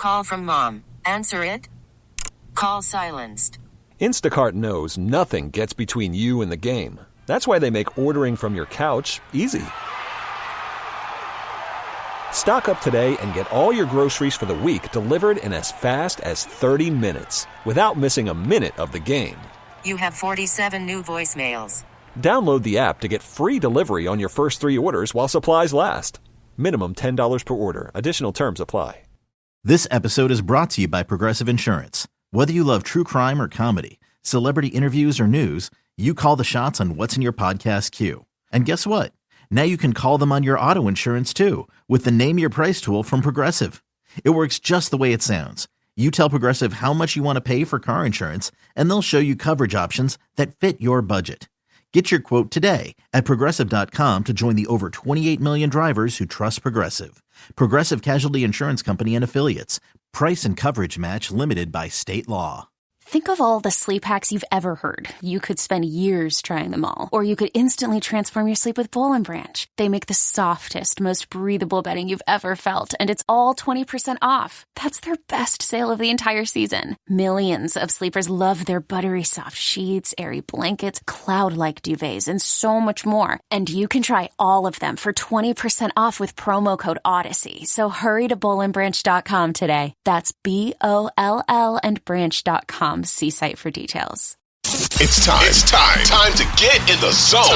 Call from mom. Answer it. Call silenced. Instacart knows nothing gets between you and the game. That's why they make ordering from your couch easy. Stock up today and get all your groceries for the week delivered in as fast as 30 minutes without missing a minute of the game. You have 47 new voicemails. Download the app to get free delivery on your first 3 orders while supplies last. Minimum $10 per order. Additional terms apply. This episode is brought to you by Progressive Insurance. Whether you love true crime or comedy, celebrity interviews or news, you call the shots on what's in your podcast queue. And guess what? Now you can call them on your auto insurance too with the Name Your Price tool from Progressive. It works just the way it sounds. You tell Progressive how much you want to pay for car insurance, and they'll show you coverage options that fit your budget. Get your quote today at Progressive.com to join the over 28 million drivers who trust Progressive. Progressive Casualty Insurance Company and Affiliates. Price and coverage match limited by state law. Think of all the sleep hacks you've ever heard. You could spend years trying them all. Or you could instantly transform your sleep with Boll & Branch. They make the softest, most breathable bedding you've ever felt, and it's all 20% off. That's their best sale of the entire season. Millions of sleepers love their buttery soft sheets, airy blankets, cloud-like duvets, and so much more. And you can try all of them for 20% off with promo code Odyssey. So hurry to bollandbranch.com today. That's BOLL and branch.com. See site for details. It's time to get in the zone.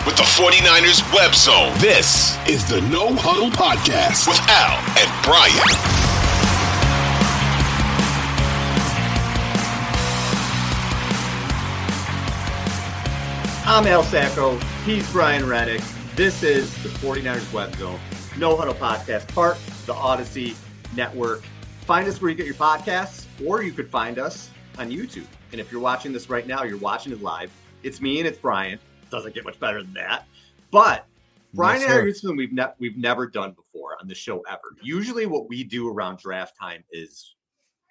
With the 49ers Webzone. This is the No Huddle Podcast with Al and Brian. I'm Al Sacco. He's Brian Renick. This is the 49ers Webzone. No Huddle Podcast, part of the Odyssey Network. Find us where you get your podcasts, or you could find us on YouTube. And if you're watching this right now, you're watching it live. It's me and it's Brian. Doesn't get much better than that. But Brian and I are doing something we've never done before on the show ever. Usually what we do around draft time is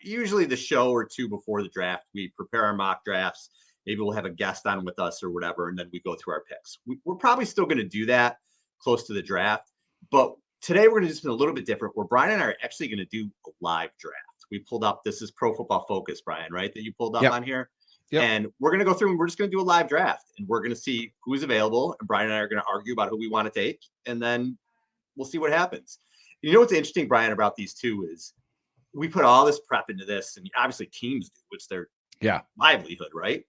usually the show or two before the draft. We prepare our mock drafts. Maybe we'll have a guest on with us or whatever, and then we go through our picks. We're probably still going to do that close to the draft. But today we're going to do something a little bit different, where Brian and I are actually going to do a live draft. We pulled up, this is Pro Football Focus, Brian, right? That you pulled up on here. Yep. And we're going to go through and we're just going to do a live draft, and we're going to see who's available. And Brian and I are going to argue about who we want to take, and then we'll see what happens. You know what's interesting, Brian, about these two is we put all this prep into this, and obviously teams do, which their livelihood, right?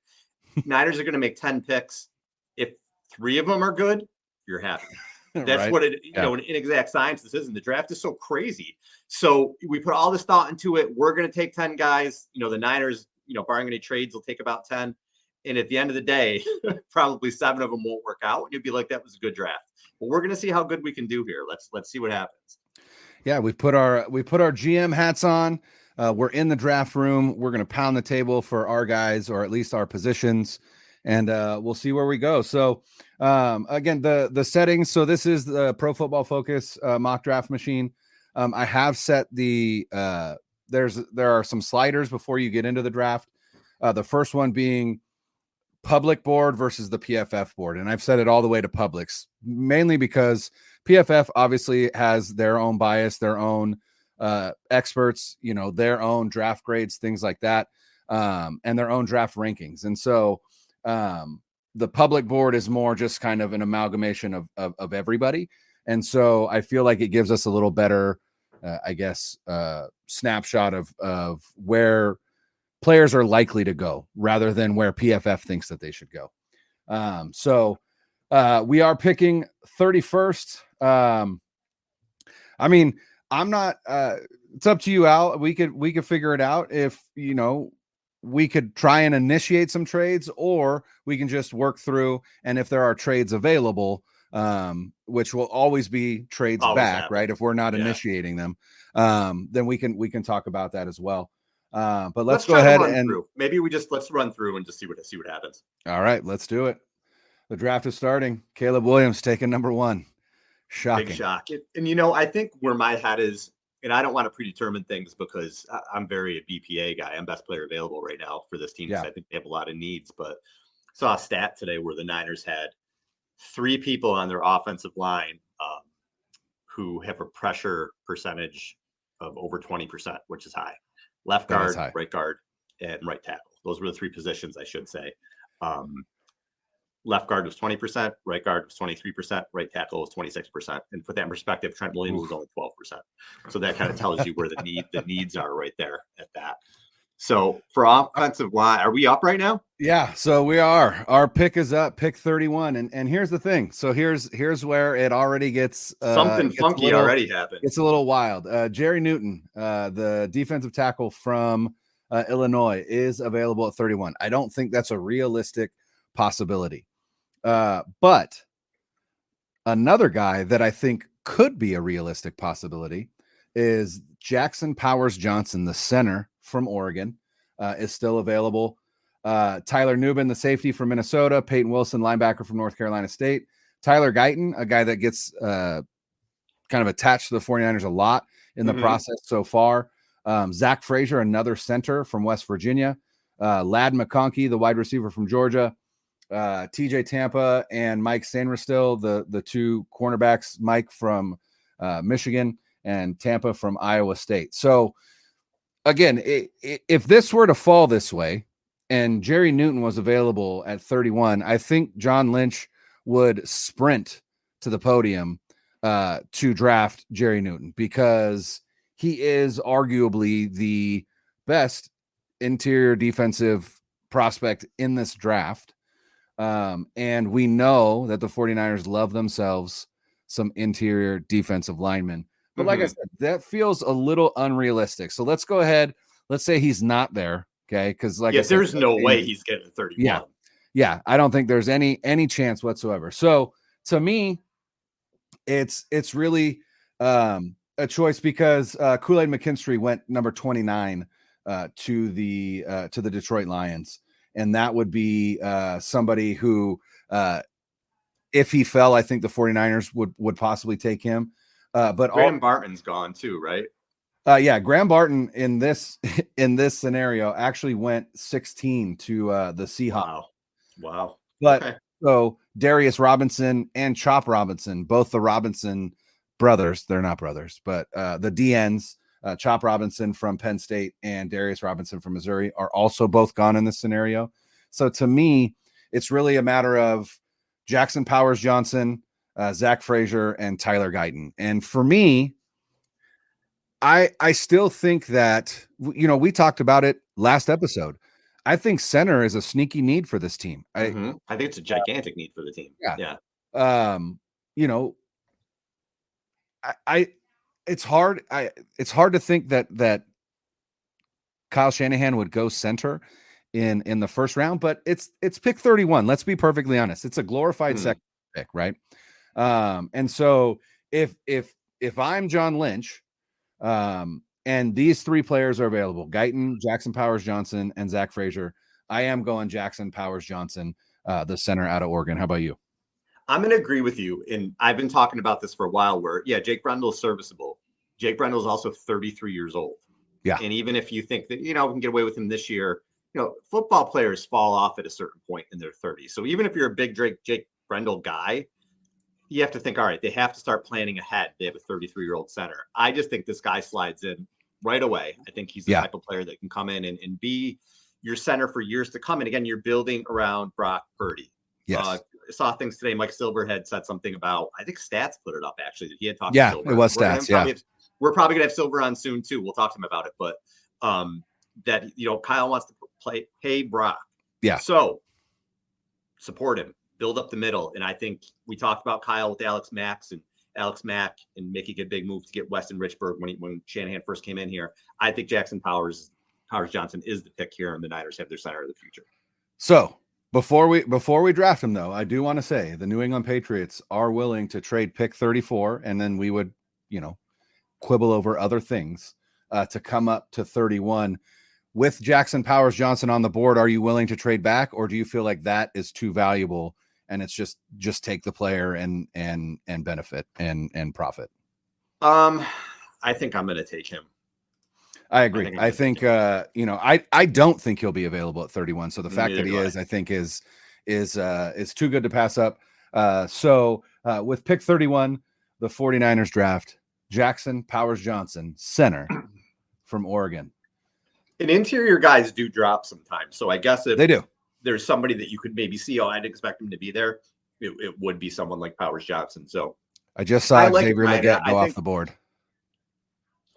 Niners are going to make 10 picks. If 3 of them are good, you're happy. That's right. What it, you know, in inexact science, this isn't. The draft is so crazy. So we put all this thought into it. We're going to take 10 guys. You know, the Niners, you know, barring any trades, will take about 10. And at the end of the day, probably 7 of them won't work out. And you'd be like, that was a good draft. But we're going to see how good we can do here. Let's see what happens. Yeah, we put our GM hats on. We're in the draft room. We're going to pound the table for our guys, or at least our positions, and we'll see where we go. So again, the settings. So this is the Pro Football Focus mock draft machine. I have set the there are some sliders before you get into the draft. The first one being public board versus the PFF board, and I've set it all the way to publics, mainly because PFF obviously has their own bias, their own experts, you know, their own draft grades, things like that, and their own draft rankings. And so the public board is more just kind of an amalgamation of everybody. And so I feel like it gives us a little better, snapshot of where players are likely to go rather than where PFF thinks that they should go. So we are picking 31st. I mean, I'm not, it's up to you, Al. We could figure it out if, you know, we could try and initiate some trades, or we can just work through. And if there are trades available, which will always be trades back, right? If we're not initiating them, then we can talk about that as well. But let's go ahead and maybe let's run through and just see what happens. All right, let's do it. The draft is starting. Caleb Williams taking number 1. Shocking. Big shock. And, you know, I think where my head is, and I don't want to predetermine things because I'm very a BPA guy. I'm best player available right now for this team because I think they have a lot of needs. But saw a stat today where the Niners had 3 people on their offensive line who have a pressure percentage of over 20%, which is high. Left That is guard, high. right guard, and right tackle. Those were the three positions, I should say. Left guard was 20%, right guard was 23%, right tackle was 26%. And put that in perspective, Trent Williams was only 12%. So that kind of tells you where the needs are right there at that. So for offensive line, are we up right now? Yeah, so we are. Our pick is up, pick 31. And here's the thing. So here's where it already gets something funky already happened. It's a little wild. Jerry Newton, the defensive tackle from Illinois, is available at 31. I don't think that's a realistic possibility. But another guy that I think could be a realistic possibility is Jackson Powers Johnson, the center from Oregon, is still available. Tyler Nubin, the safety from Minnesota, Peyton Wilson, linebacker from North Carolina State, Tyler Guyton, a guy that gets kind of attached to the 49ers a lot in the process so far. Zach Frazier, another center from West Virginia, Ladd McConkey, the wide receiver from Georgia, TJ Tampa and Mike Sanderstill, the two cornerbacks, Mike from Michigan and Tampa from Iowa State. So again, if this were to fall this way and Jerry Newton was available at 31, I think John Lynch would sprint to the podium to draft Jerry Newton, because he is arguably the best interior defensive prospect in this draft. And we know that the 49ers love themselves some interior defensive linemen. But like I said, that feels a little unrealistic. So let's go ahead. Let's say he's not there. Okay. Because there's no way he's getting 31. Yeah. I don't think there's any chance whatsoever. So to me, it's really a choice, because Kool-Aid McKinstry went number 29 to the Detroit Lions. And that would be somebody who, if he fell, I think the 49ers would possibly take him. But Graham Barton's gone too, right? Yeah, Graham Barton in this scenario actually went 16 to the Seahawks. Wow. But so Darius Robinson and Chop Robinson, both the Robinson brothers, they're not brothers, but the DNs, Chop Robinson from Penn State and Darius Robinson from Missouri, are also both gone in this scenario. So to me, it's really a matter of Jackson Powers Johnson, Zach Frazier, and Tyler Guyton. And for me, I still think that, we talked about it last episode. I think center is a sneaky need for this team. I think it's a gigantic need for the team. Yeah. It's hard to think that Kyle Shanahan would go center in the first round, but it's pick 31. Let's be perfectly honest. It's a glorified second pick, right? And so if I'm John Lynch, and these three players are available, Guyton, Jackson Powers Johnson, and Zach Frazier, I am going Jackson Powers Johnson, the center out of Oregon. How about you? I'm going to agree with you. And I've been talking about this for a while where, Jake Brendel is serviceable. Jake Brendel is also 33 years old. Yeah. And even if you think that, we can get away with him this year, football players fall off at a certain point in their 30s. So even if you're a big Jake Brendel guy, you have to think, all right, they have to start planning ahead. They have a 33-year-old center. I just think this guy slides in right away. I think he's the type of player that can come in and be your center for years to come. And again, you're building around Brock Purdy. Yes. I saw things today. Mike Silverhead said something about, I think Stats put it up actually, that he had talked to Silver. It was Stats. We're probably going to have Silver on soon too. We'll talk to him about it. But that, Kyle wants to pay Brock. Yeah. So support him, build up the middle. And I think we talked about Kyle with Alex Mack and making a big move to get Weston Richburg when Shanahan first came in here. I think Jackson Powers Johnson is the pick here, and the Niners have their center of the future. So before we draft him, though, I do want to say the New England Patriots are willing to trade pick 34, and then we would, quibble over other things to come up to 31. With Jackson Powers Johnson on the board, are you willing to trade back, or do you feel like that is too valuable and it's just take the player and benefit and profit? I think I'm going to take him. I agree. I think I don't think he'll be available at 31. So the fact that he is, I think is too good to pass up. So with pick 31, the 49ers draft Jackson Powers Johnson, center from Oregon. And interior guys do drop sometimes. So I guess if They do. There's somebody that you could maybe see, I'd expect him to be there, it would be someone like Powers Johnson. So I just saw like Xavier Legette go off the board.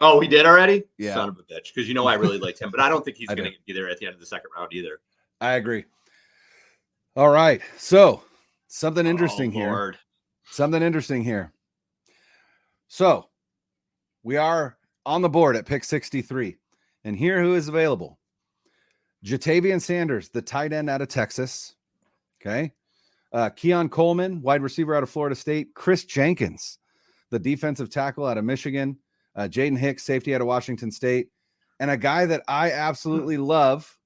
Oh, he did already? Yeah. Son of a bitch. Because I really liked him, but I don't think he's going to be there at the end of the second round either. I agree. All right. So something interesting here. Lord. Something interesting here. So we are on the board at pick 63. And here who is available. Jatavian Sanders, the tight end out of Texas. Okay. Keon Coleman, wide receiver out of Florida State. Chris Jenkins, the defensive tackle out of Michigan. Jaden Hicks, safety out of Washington State. And a guy that I absolutely love,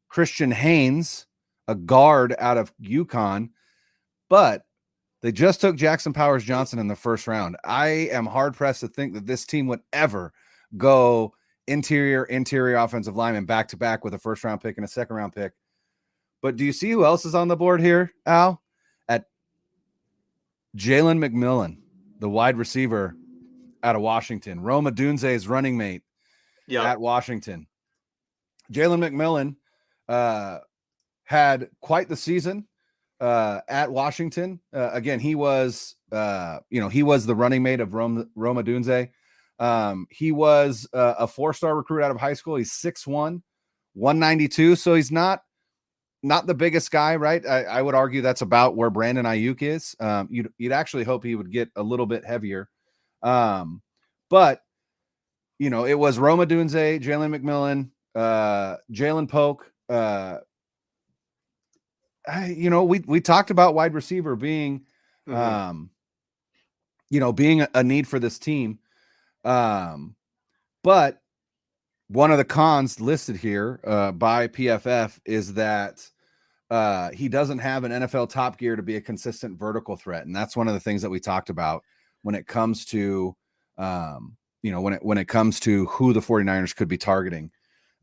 Christian Haynes, a guard out of UConn. But they just took Jackson Powers Johnson in the first round. I am hard-pressed to think that this team would ever go interior offensive lineman back-to-back with a first-round pick and a second-round pick. But do you see who else is on the board here, Al? At Jalen McMillan, the wide receiver out of Washington. Rome Odunze's running mate at Washington. Jalen McMillan had quite the season at Washington. Again, he was the running mate of Rome Odunze. He was a 4-star recruit out of high school. He's 6'1", 192. So he's not the biggest guy, right? I would argue that's about where Brandon Ayuk is. You'd actually hope he would get a little bit heavier. But it was Rome Odunze, Jalen McMillan, Jalen Polk. We talked about wide receiver being, being a need for this team. But one of the cons listed here by PFF is that he doesn't have an NFL top gear to be a consistent vertical threat. And that's one of the things that we talked about when it comes to, when it comes to who the 49ers could be targeting.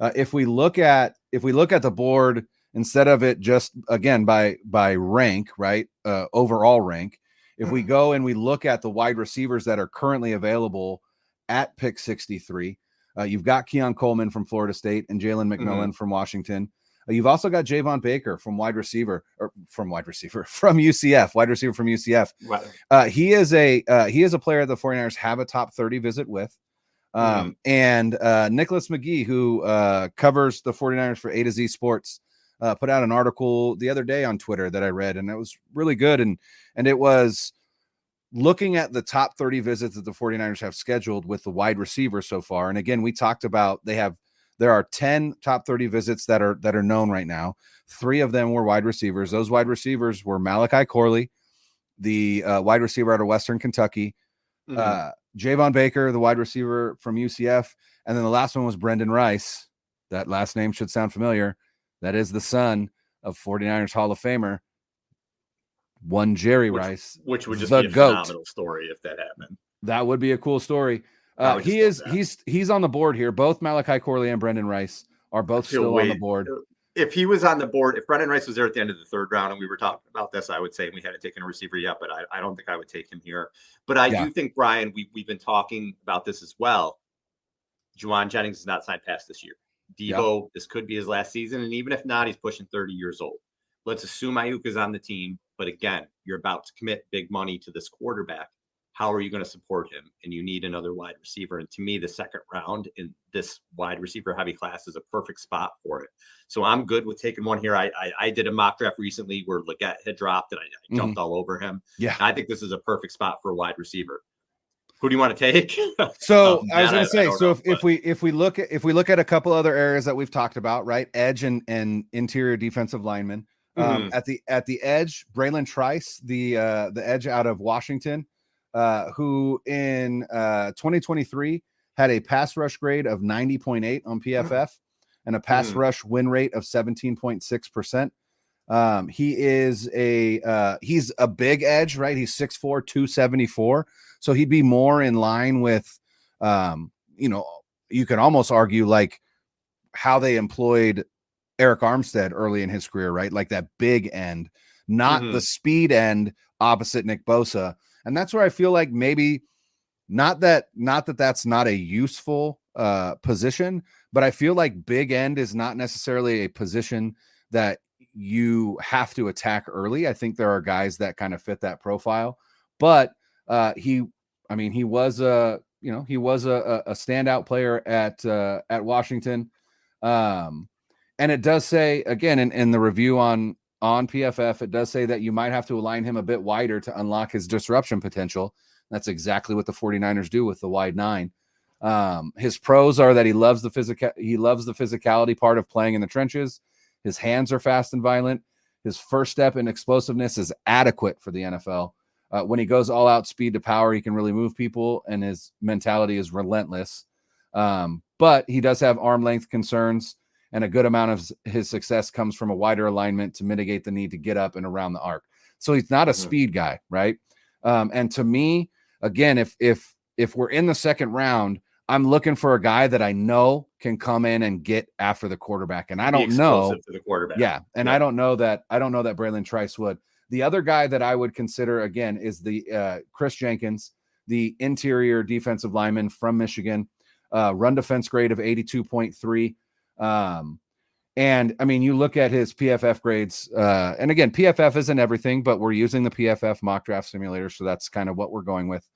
If we look at the board, instead of it just, again, by rank, right? Overall rank, if we go and we look at the wide receivers that are currently available at pick 63, you've got Keon Coleman from Florida State and Jalen McMillan from Washington. You've also got Javon Baker from UCF, wide receiver from UCF. Right. He is a player the 49ers have a top 30 visit with. And Nicholas McGee, who covers the 49ers for A to Z Sports, put out an article the other day on Twitter that I read, and it was really good. And it was looking at the top 30 visits that the 49ers have scheduled with the wide receivers so far. And again, we talked about there are 10 top 30 visits that are known right now. 3 of them were wide receivers. Those wide receivers were Malachi Corley, the wide receiver out of Western Kentucky, Javon Baker, the wide receiver from UCF, and then the last one was Brendan Rice. That last name should sound familiar. That is the son of 49ers Hall of Famer, one Jerry Rice, which would just be a phenomenal story if that happened. That would be a cool story. He's on the board here. Both Malachi Corley and Brendan Rice are both still on the board. If he was on the board, if Brendan Rice was there at the end of the third round and we were talking about this, I would say we hadn't taken a receiver yet, but I don't think I would take him here. But I do think, Brian, we've been talking about this as well. Juwan Jennings is not signed past this year. Devo, this could be his last season. And even if not, he's pushing 30 years old. Let's assume Ayuk is on the team. But again, you're about to commit big money to this quarterback. How are you going to support him? And you need another wide receiver. And to me, the second round in this wide receiver heavy class is a perfect spot for it. So I'm good with taking one here. I did a mock draft recently where Legette had dropped and I jumped all over him. Yeah. I think this is a perfect spot for a wide receiver. Who do you want to take? So I was going to say, if we look at a couple other areas that we've talked about, right? Edge and interior defensive linemen. At the edge, Braylon Trice, the edge out of Washington, who in 2023 had a pass rush grade of 90.8 on PFF and a pass rush win rate of 17.6%. He's a big edge, right? He's 6'4", 274. So he'd be more in line with, you could almost argue like how they employed Eric Armstead early in his career, right? Like that big end, not the speed end opposite Nick Bosa. And that's where I feel like maybe Not that that's not a useful position, but I feel like big end is not necessarily a position that you have to attack early. I think there are guys that kind of fit that profile, but he was a standout player at Washington. And it does say again in the review on PFF, it does say that you might have to align him a bit wider to unlock his disruption potential. That's exactly what the 49ers do with the wide 9. His pros are that he loves the physicality part of playing in the trenches. His hands are fast and violent. His first step in explosiveness is adequate for the NFL. When he goes all out speed to power, he can really move people, and his mentality is relentless. But he does have arm length concerns, and a good amount of his success comes from a wider alignment to mitigate the need to get up and around the arc. So he's not a speed guy, right? And to me, again, if we're in the second round, I'm looking for a guy that I know can come in and get after the quarterback. And I don't know to the quarterback. Yeah. And I don't know that Braylon Trice would. The other guy that I would consider again is the Chris Jenkins, the interior defensive lineman from Michigan, run defense grade of 82.3. And I mean, you look at his PFF grades, and again, PFF isn't everything, but we're using the PFF mock draft simulator. So that's kind of what we're going with.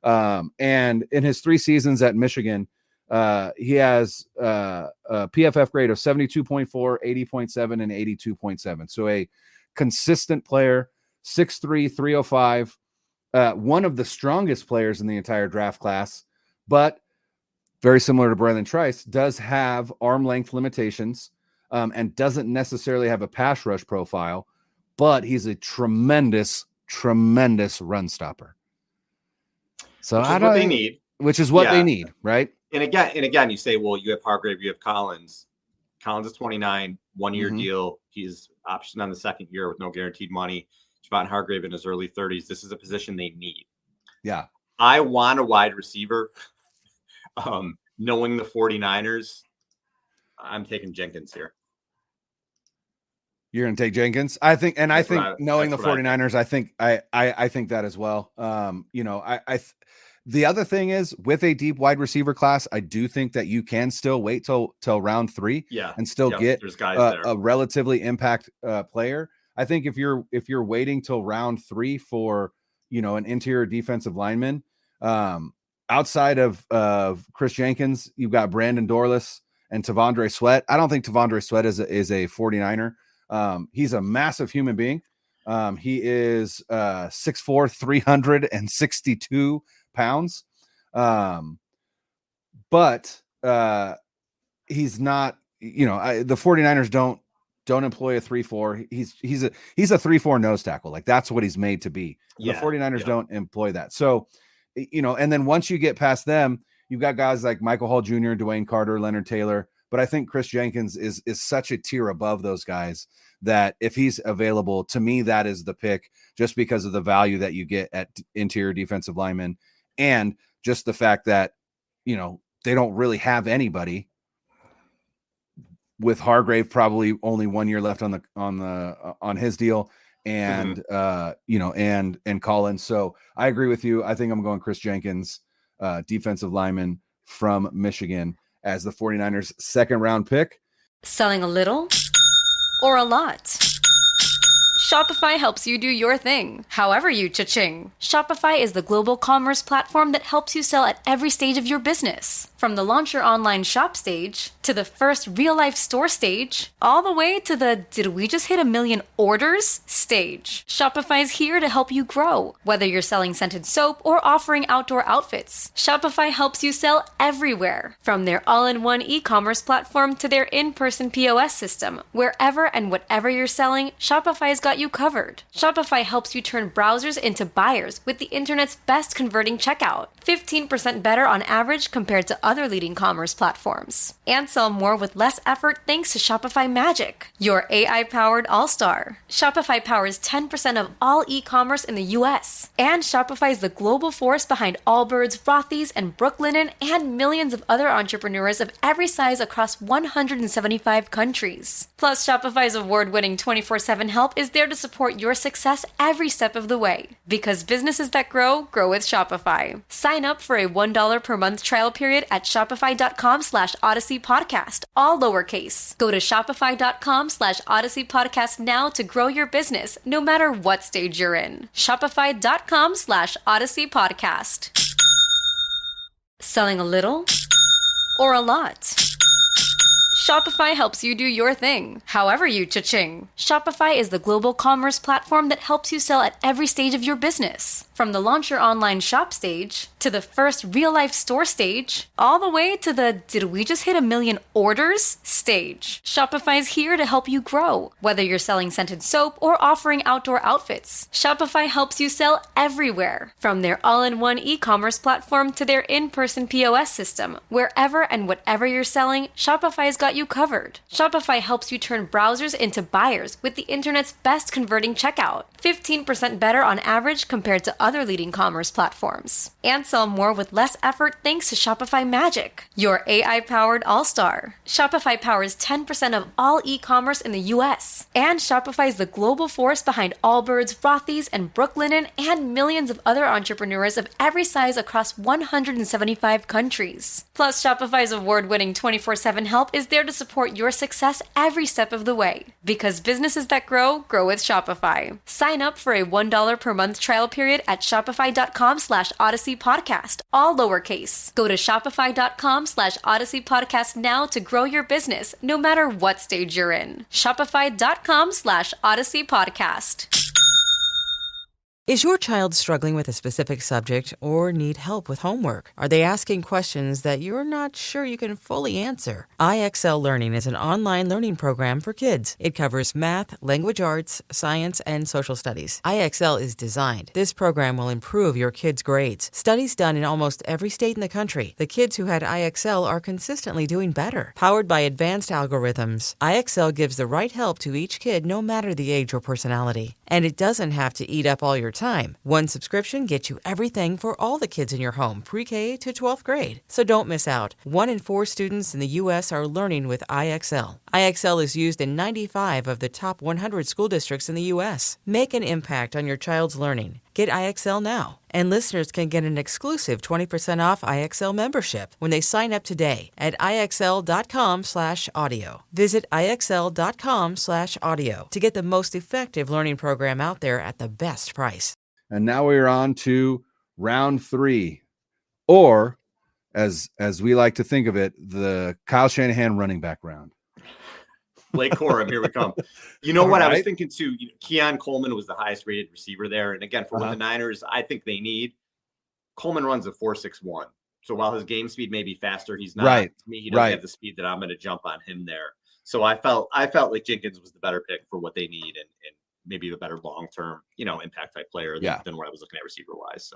And in his 3 seasons at Michigan, he has a PFF grade of 72.4, 80.7, and 82.7. So a consistent player, 6'3", 305, one of the strongest players in the entire draft class, but very similar to Braylon Trice, does have arm length limitations, and doesn't necessarily have a pass rush profile, but he's a tremendous run stopper. So which is what they need, right? And again, you say, well, you have Hargrave, you have Collins. Collins is 29, 1-year deal. He's optioned on the second year with no guaranteed money. Javon Hargrave in his early 30s. This is a position they need. Yeah. I want a wide receiver. Knowing the 49ers, I'm taking Jenkins here. You're going to take Jenkins? I think knowing the 49ers, I think that as well. The other thing is, with a deep wide receiver class, I do think that you can still wait till round 3 and still get a relatively impact player. I think if you're waiting till round 3 for, an interior defensive lineman, outside of Chris Jenkins, you've got Brandon Dorlus and Tavondre Sweat. I don't think Tavondre Sweat is a 49er. He's a massive human being. He is 6'4", 362 pounds. But he's not, the 49ers don't employ a 3-4. He's a 3-4 nose tackle. Like, that's what he's made to be. The 49ers don't employ that. So, and then once you get past them, you've got guys like Michael Hall Jr., Dwayne Carter, Leonard Taylor. But I think Chris Jenkins is such a tier above those guys that if he's available, to me, that is the pick, just because of the value that you get at interior defensive linemen, and just the fact that, they don't really have anybody, with Hargrave probably only 1 year left on his deal, and and Collins. So I agree with you. I think I'm going Chris Jenkins, defensive lineman from Michigan, as the 49ers second round pick. Selling a little or a lot? Shopify helps you do your thing, however you cha-ching. Shopify is the global commerce platform that helps you sell at every stage of your business. From the launch your online shop stage, to the first real-life store stage, all the way to the did we just hit 1 million orders stage. Shopify's here to help you grow. Whether you're selling scented soap or offering outdoor outfits, Shopify helps you sell everywhere. From their all-in-one e-commerce platform to their in-person POS system, wherever and whatever you're selling, Shopify's got you covered. Shopify helps you turn browsers into buyers with the internet's best converting checkout. 15% better on average compared to other leading commerce platforms. And sell more with less effort thanks to Shopify Magic, your AI-powered all-star. Shopify powers 10% of all e-commerce in the US. And Shopify is the global force behind Allbirds, Rothy's, and Brooklinen, and millions of other entrepreneurs of every size across 175 countries. Plus, Shopify's award-winning 24/7 help is there to support your success every step of the way. Because businesses that grow, grow with Shopify. Sign up for a $1 per month trial period at shopify.com/Odyssey Podcast, all lowercase. Go to shopify.com/Odyssey Podcast now to grow your business, no matter what stage you're in. Shopify.com/Odyssey Podcast. Selling a little or a lot? Shopify helps you do your thing, however you cha-ching. Shopify is the global commerce platform that helps you sell at every stage of your business. From the launch your online shop stage, to the first real-life store stage, all the way to the did we just hit 1 million orders stage. Shopify's here to help you grow. Whether you're selling scented soap or offering outdoor outfits, Shopify helps you sell everywhere. From their all-in-one e-commerce platform to their in-person POS system, wherever and whatever you're selling, Shopify's got you covered. Shopify helps you turn browsers into buyers with the internet's best converting checkout, 15% better on average compared to other leading commerce platforms. And sell more with less effort thanks to Shopify Magic, your AI-powered all-star. Shopify powers 10% of all e-commerce in the US. And Shopify is the global force behind Allbirds, Rothy's, and Brooklinen, and millions of other entrepreneurs of every size across 175 countries. Plus, Shopify's award-winning 24/7 help is there to support your success every step of the way. Because businesses that grow, grow with Shopify. Sign up for a $1 per month trial period at shopify.com/Odyssey Podcast, all lowercase. Go to shopify.com/Odyssey Podcast now to grow your business, no matter what stage you're in. Shopify.com/Odyssey Podcast. Is your child struggling with a specific subject or need help with homework? Are they asking questions that you're not sure you can fully answer? IXL Learning is an online learning program for kids. It covers math, language arts, science, and social studies. IXL is designed. This program will improve your kids' grades. Studies done in almost every state in the country. The kids who had IXL are consistently doing better. Powered by advanced algorithms, IXL gives the right help to each kid no matter the age or personality. And it doesn't have to eat up all your time. One subscription gets you everything for all the kids in your home, pre-K to 12th grade. So don't miss out. 1 in 4 students in the U.S. are learning with IXL. IXL is used in 95 of the top 100 school districts in the U.S. Make an impact on your child's learning. Get IXL now. And listeners can get an exclusive 20% off IXL membership when they sign up today at IXL.com/audio. Visit IXL.com/audio to get the most effective learning program out there at the best price. And now we're on to round 3, or as we like to think of it, the Kyle Shanahan running back round. Blake Corum, here we come. You know what? I was thinking too, Keon Coleman was the highest rated receiver there. And again, for what the Niners, I think they need, Coleman runs a 4.61. So while his game speed may be faster, he's not. Right. To me, he doesn't have the speed that I'm going to jump on him there. So I felt like Jenkins was the better pick for what they need and maybe the better long-term, impact type player than what I was looking at receiver wise.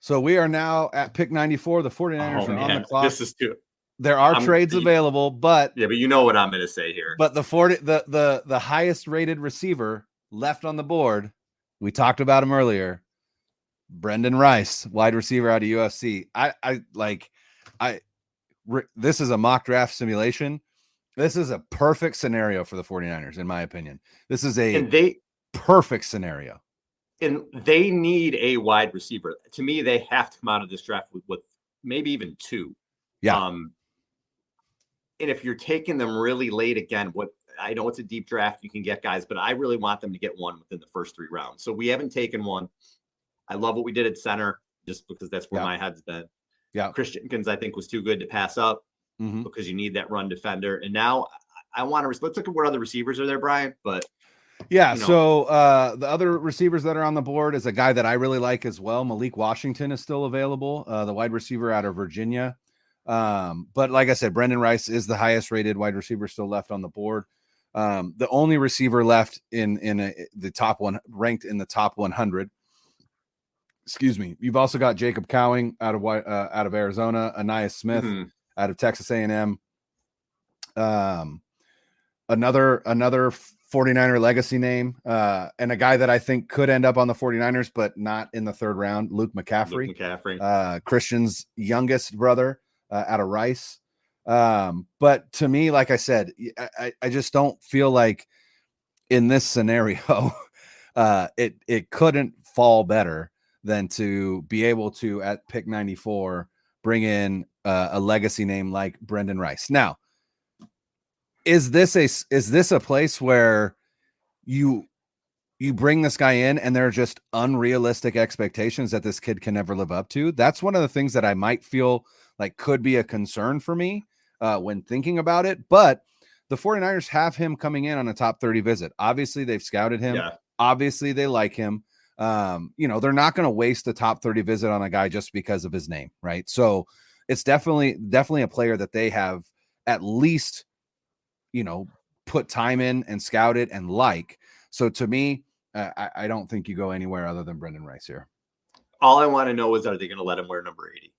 So we are now at pick 94. The 49ers are on the clock. This is too. There are trades available, but you know what I'm going to say here. But the highest rated receiver left on the board, we talked about him earlier, Brendan Rice, wide receiver out of UFC. This is a mock draft simulation. This is a perfect scenario for the 49ers, in my opinion. This is perfect scenario. And they need a wide receiver. To me, they have to come out of this draft with maybe even 2. Yeah. And if you're taking them really late again, I know it's a deep draft, you can get guys, but I really want them to get one within the first 3 rounds. So we haven't taken one. I love what we did at center, just because that's where my head's been. Yeah. Chris Jenkins, I think, was too good to pass up because you need that run defender. And now I want to let's look at what other receivers are there, Brian. But so the other receivers that are on the board is a guy that I really like as well. Malik Washington is still available, the wide receiver out of Virginia. But like I said, Brendan Rice is the highest rated wide receiver still left on the board. The only receiver left the top one, ranked in the top 100. Excuse me. You've also got Jacob Cowing out of Arizona, Anais Smith out of Texas A&M. Another 49er legacy name, and a guy that I think could end up on the 49ers, but not in the 3rd round, Luke McCaffrey. Christian's youngest brother. Out of Rice. But to me, like I said, I just don't feel like in this scenario it couldn't fall better than to be able to, at pick 94, bring in a legacy name like Brendan Rice. Now, is this a place where you bring this guy in and there are just unrealistic expectations that this kid can never live up to? That's one of the things that I might feel like could be a concern for me when thinking about it. But the 49ers have him coming in on a top 30 visit. Obviously, they've scouted him. Yeah. Obviously, they like him. They're not going to waste a top 30 visit on a guy just because of his name, right? So it's definitely a player that they have at least, put time in and scouted and like. So to me, I don't think you go anywhere other than Brendan Rice here. All I want to know is, are they going to let him wear number 80?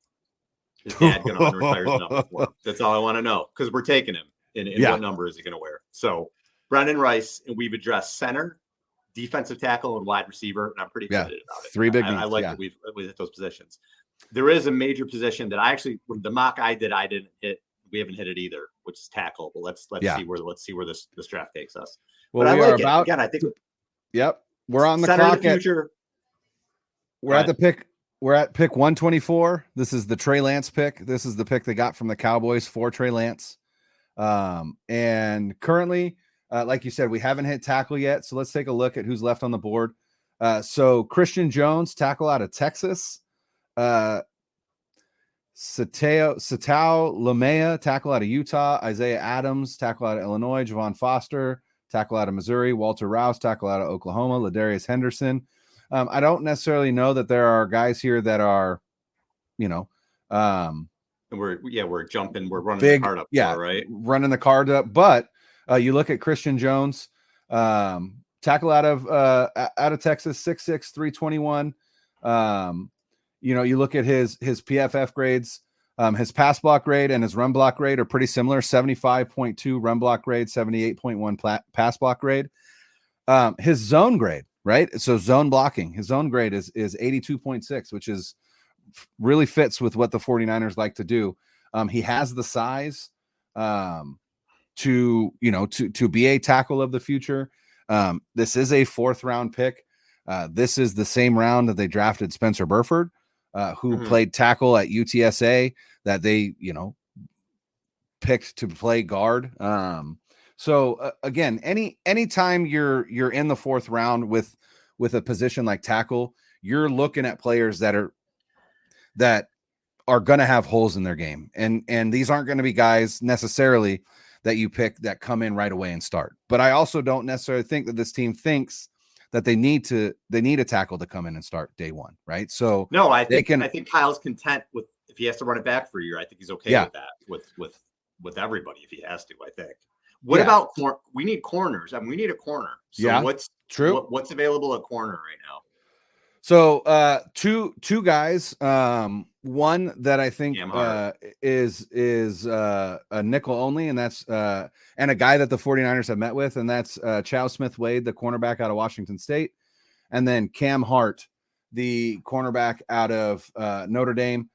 His dad going to retire his number for him? That's all I want to know, because we're taking him. And what number is he going to wear? So Brendan Rice, and we've addressed center, defensive tackle, and wide receiver, and I'm pretty excited about it. Three big I needs, like that we've hit those positions. There is a major position that I actually, when the mock I didn't hit. We haven't hit it either, which is tackle. But let's see where this draft takes us. Well, but we I are like about. it. Again, I think. Yep, we're on the center clock. Of the future. We're at the pick. We're at pick 124. This is the Trey Lance pick. This is the pick they got from the Cowboys for Trey Lance. And currently, like you said, we haven't hit tackle yet. So let's take a look at who's left on the board. So Christian Jones, tackle out of Texas. Satao Lamea, tackle out of Utah. Isaiah Adams, tackle out of Illinois. Javon Foster, tackle out of Missouri. Walter Rouse, tackle out of Oklahoma. Ladarius Henderson. I don't necessarily know that there are guys here that are, we're jumping, we're running big, the card up, right? Running the card up. But you look at Christian Jones, tackle out of Texas, 6'6", 321. You look at his PFF grades, his pass block grade and his run block grade are pretty similar. 75.2 run block grade, 78.1 pass block grade. His zone grade, right? So zone blocking, his zone grade is 82.6, which is really fits with what the 49ers like to do. He has the size to be a tackle of the future. This is a 4th round pick. This is the same round that they drafted Spencer Burford, who played tackle at UTSA, that they, picked to play guard. So again, anytime you're in the 4th round with a position like tackle, you're looking at players that are going to have holes in their game. And these aren't going to be guys necessarily that you pick that come in right away and start. But I also don't necessarily think that this team thinks that they need a tackle to come in and start day one, right? So no, I think Kyle's content with, if he has to run it back for a year, I think he's okay with that, with everybody if he has to, I think. What about we need corners? I mean, we need a corner. So what's true? What's available at corner right now? So two guys. One that I think is a nickel only, and that's and a guy that the 49ers have met with, and that's Chow Smith-Wade, the cornerback out of Washington State, and then Cam Hart, the cornerback out of Notre Dame.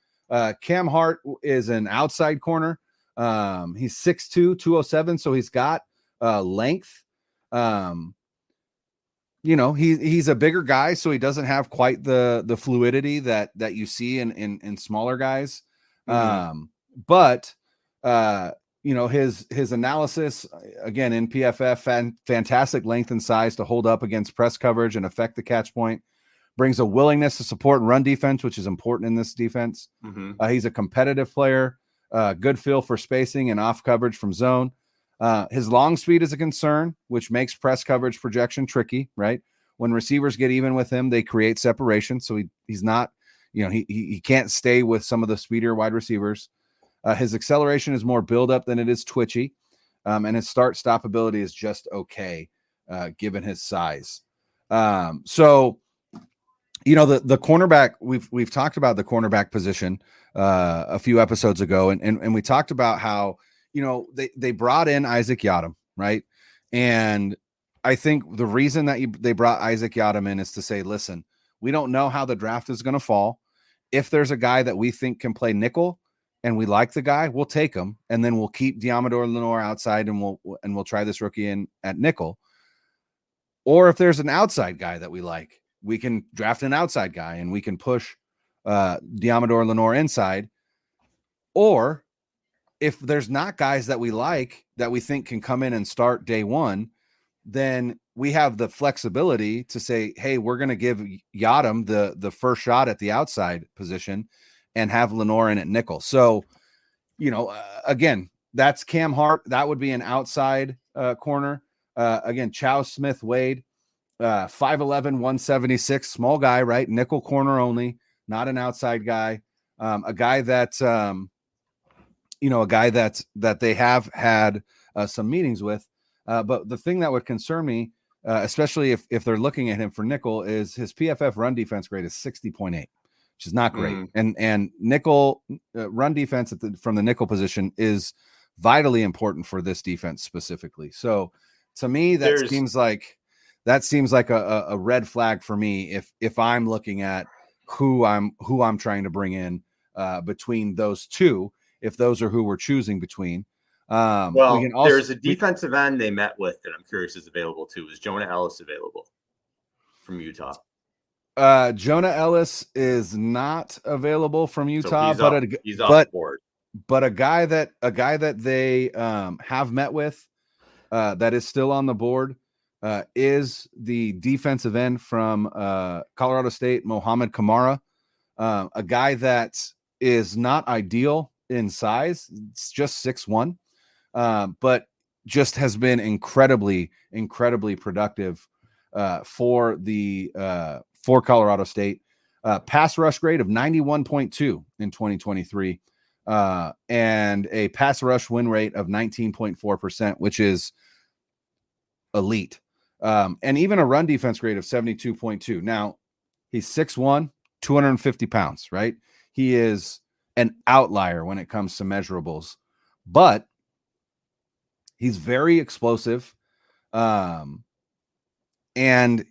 Cam Hart is an outside corner. He's 6'2", 207, so he's got length. He's a bigger guy, so he doesn't have quite the fluidity that you see in smaller guys. But his analysis, again, in PFF, fantastic length and size to hold up against press coverage and affect the catch point. Brings a willingness to support run defense, which is important in this defense. He's a competitive player, good feel for spacing and off coverage from zone. His long speed is a concern, which makes press coverage projection tricky, right? When receivers get even with him, they create separation. So he's not, he can't stay with some of the speedier wide receivers. His acceleration is more build up than it is twitchy. And his stop ability is just okay, given his size. So the cornerback, we've talked about the cornerback position a few episodes ago. And we talked about how, they brought in Isaac Yiadom, right? And I think the reason that they brought Isaac Yiadom in is to say, listen, we don't know how the draft is going to fall. If there's a guy that we think can play nickel and we like the guy, we'll take him. And then we'll keep Diamador Lenore outside and we'll try this rookie in at nickel. Or if there's an outside guy that we like, we can draft an outside guy and we can push Diamador Lenore inside. Or if there's not guys that we like that we think can come in and start day one, then we have the flexibility to say, hey, we're going to give Yadam the first shot at the outside position and have Lenore in at nickel. So, again, that's Cam Hart. That would be an outside corner. Again, Chow Smith Wade, 5'11", 176, small guy, right? Nickel corner only, not an outside guy. A guy that, a guy that they have had some meetings with. But the thing that would concern me, especially if they're looking at him for nickel, is his PFF run defense grade is 60.8, which is not great. And nickel run defense from the nickel position is vitally important for this defense specifically. So to me, that seems like a red flag for me if I'm looking at who I'm trying to bring in between those two, if those are who we're choosing between. There's a defensive end they met with that I'm curious is available too. Is Jonah Ellis available from Utah? Jonah Ellis is not available from Utah, so he's off the board. But a guy that they have met with that is still on the board is the defensive end from Colorado State, Mohamed Kamara, a guy that is not ideal in size. It's just 6'1", but just has been incredibly productive for Colorado State. Pass rush grade of 91.2 in 2023, and a pass rush win rate of 19.4%, which is elite. And even a run defense grade of 72.2. Now, he's 6'1", 250 pounds, right? He is an outlier when it comes to measurables, but he's very explosive. And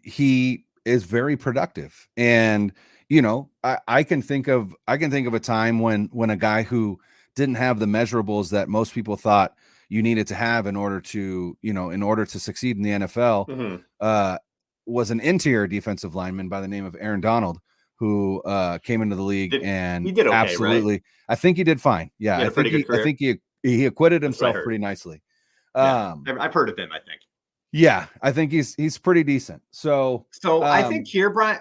he is very productive. And, I can think of a time when a guy who didn't have the measurables that most people thought you needed to have in order to succeed in the NFL, was an interior defensive lineman by the name of Aaron Donald, who came into the league and he did okay, absolutely, right? I think he did fine. Yeah, I think he acquitted himself pretty nicely. I've heard of him, I think. Yeah, I think he's pretty decent. So I think here, Brian,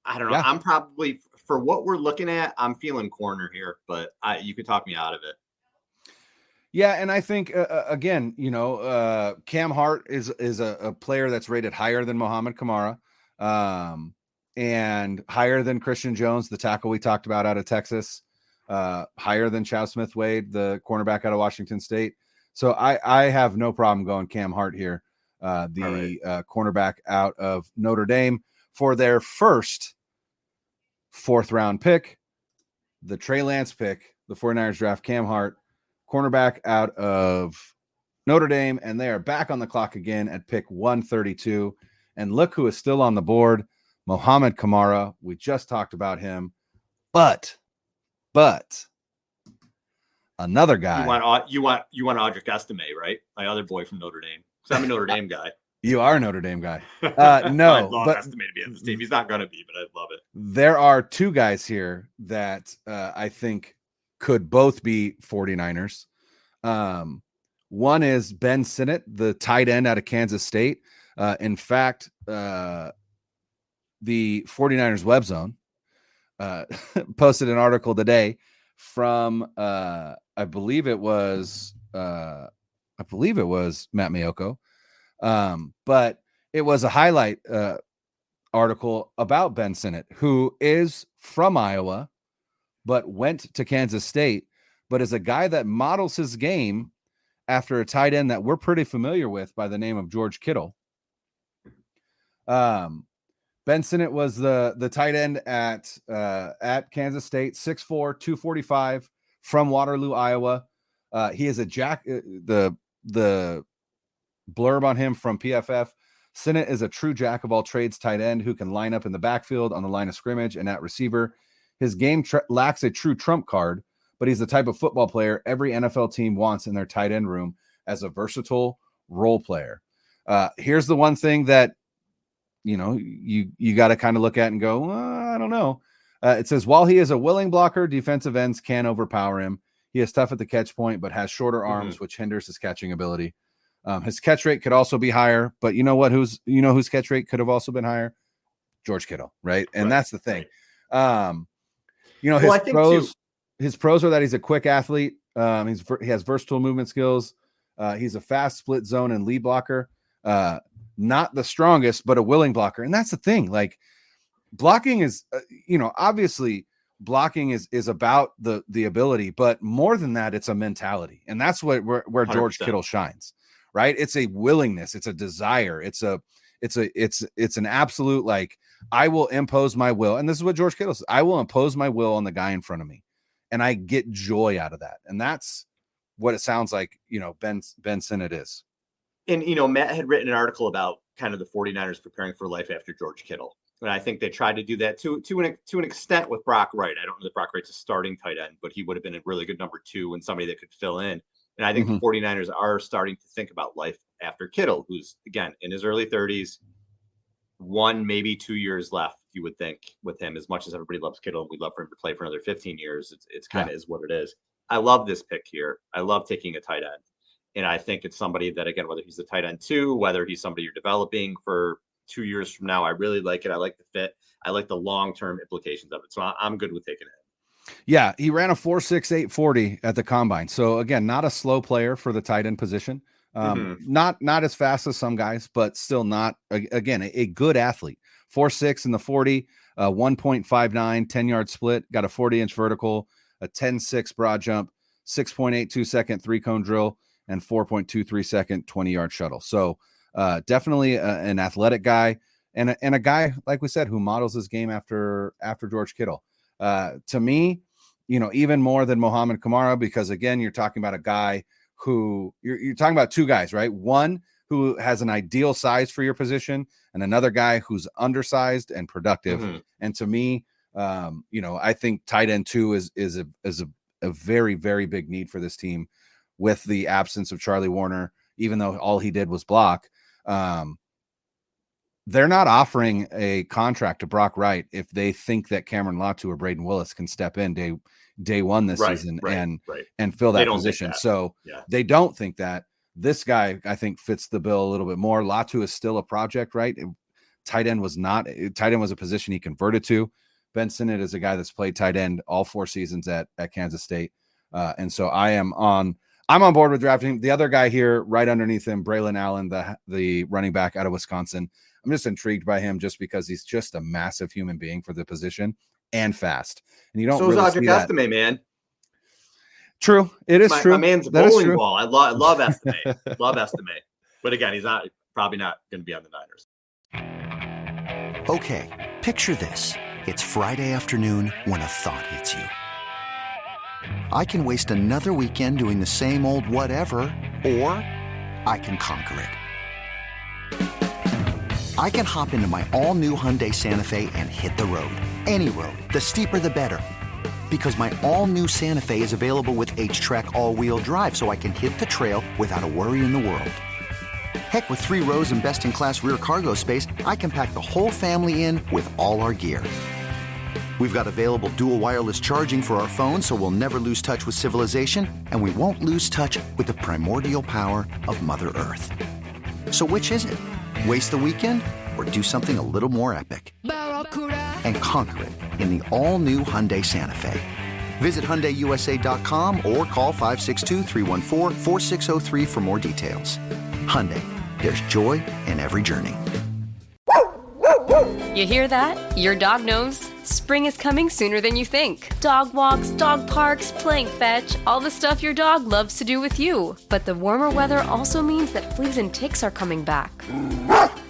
I don't know. Yeah. I'm probably, for what we're looking at, I'm feeling corner here, but you could talk me out of it. Yeah, and I think again, Cam Hart is a player that's rated higher than Mohamed Kamara, and higher than Christian Jones, the tackle we talked about out of Texas, higher than Chow Smith Wade, the cornerback out of Washington State. So I have no problem going Cam Hart here, cornerback out of Notre Dame, for their first fourth round pick, the Trey Lance pick. The 49ers draft Cam Hart, cornerback out of Notre Dame, and they are back on the clock again at pick 132. And look who is still on the board, Mohamed Kamara. We just talked about him, but another guy. You want Audric Estime, right? My other boy from Notre Dame. Because I'm a Notre Dame guy. You are a Notre Dame guy. No, I'd love Estime to be on this team. He's not going to be, but I'd love it. There are two guys here that I think could both be 49ers. One is Ben Sinnott, the tight end out of Kansas State. In fact, the 49ers Webzone posted an article today from I believe it was Matt Maiocco, but it was a highlight article about Ben Sinnott, who is from Iowa but went to Kansas State, but is a guy that models his game after a tight end that we're pretty familiar with by the name of George Kittle. Ben Sinnott was the tight end at Kansas State, 6'4", 245, from Waterloo, Iowa. He is a jack. The blurb on him from PFF: Sinnott is a true jack of all trades tight end who can line up in the backfield, on the line of scrimmage, and at receiver. His game lacks a true trump card, but he's the type of football player every NFL team wants in their tight end room as a versatile role player. Here's the one thing that, you got to kind of look at and go, I don't know. It says, while he is a willing blocker, defensive ends can overpower him. He is tough at the catch point, but has shorter arms, which hinders his catching ability. His catch rate could also be higher, but you know what? Whose catch rate could have also been higher? George Kittle, right? And that's the thing. His pros are that he's a quick athlete. He has versatile movement skills. He's a fast split zone and lead blocker. Not the strongest, but a willing blocker. And that's the thing. Like, blocking is, obviously blocking is about the ability, but more than that, it's a mentality. And that's where George 100%. Kittle shines, right? It's a willingness. It's a desire. It's an absolute, like, I will impose my will. And this is what George Kittle says. I will impose my will on the guy in front of me. And I get joy out of that. And that's what it sounds like, Ben Sinnott is. And, Matt had written an article about kind of the 49ers preparing for life after George Kittle. And I think they tried to do that to an extent with Brock Wright. I don't know that Brock Wright's a starting tight end, but he would have been a really good number 2 and somebody that could fill in. And I think the 49ers are starting to think about life after Kittle, who's, again, in his early 30s, 1, maybe 2 years left, you would think, with him. As much as everybody loves Kittle, and we'd love for him to play for another 15 years. It's kind of is what it is. I love this pick here. I love taking a tight end. And I think it's somebody that, again, whether he's a tight end 2, whether he's somebody you're developing for 2 years from now, I really like it. I like the fit. I like the long-term implications of it. So I'm good with taking it. Yeah, he ran a 4.68 40 at the combine. So again, not a slow player for the tight end position. Not as fast as some guys, but still not, again, a good athlete. 4.6 in the 40, 1.59, 10-yard split, got a 40-inch vertical, a 10.6 broad jump, 6.82 second 3-cone drill, and 4.23 second 20-yard shuttle. So definitely an athletic guy and a guy, like we said, who models his game after George Kittle. To me, even more than Mohamed Kamara, because again, you're talking about a guy who you're talking about 2 guys, right? One who has an ideal size for your position and another guy who's undersized and productive. And to me, I think tight end 2 is a very, very big need for this team with the absence of Charlie Warner, even though all he did was block. They're not offering a contract to Brock Wright if they think that Cameron Latu or Braden Willis can step in day 1 this season and fill that position. So they don't think that. This guy, I think, fits the bill a little bit more. Latu is still a project, right? Tight end was not. Tight end was a position he converted to. Ben Sinnott is a guy that's played tight end all 4 seasons at Kansas State. And so I'm on board with drafting the other guy here right underneath him, Braylon Allen, the running back out of Wisconsin. I'm just intrigued by him just because he's just a massive human being for the position and fast. And you don't so really is Audric Estime, man. True. It is true. My man's a bowling ball. I love Estime. Love Estime. But again, he's probably not going to be on the Niners. Okay, picture this. It's Friday afternoon when a thought hits you. I can waste another weekend doing the same old whatever, or I can conquer it. I can hop into my all-new Hyundai Santa Fe and hit the road. Any road. The steeper, the better. Because my all-new Santa Fe is available with H-Track all-wheel drive, so I can hit the trail without a worry in the world. Heck, with 3 rows and best-in-class rear cargo space, I can pack the whole family in with all our gear. We've got available dual wireless charging for our phones, so we'll never lose touch with civilization, and we won't lose touch with the primordial power of Mother Earth. So which is it? Waste the weekend or do something a little more epic? And conquer it in the all-new Hyundai Santa Fe. Visit HyundaiUSA.com or call 562-314-4603 for more details. Hyundai, there's joy in every journey. You hear that? Your dog knows. Spring is coming sooner than you think. Dog walks, dog parks, playing fetch, all the stuff your dog loves to do with you. But the warmer weather also means that fleas and ticks are coming back.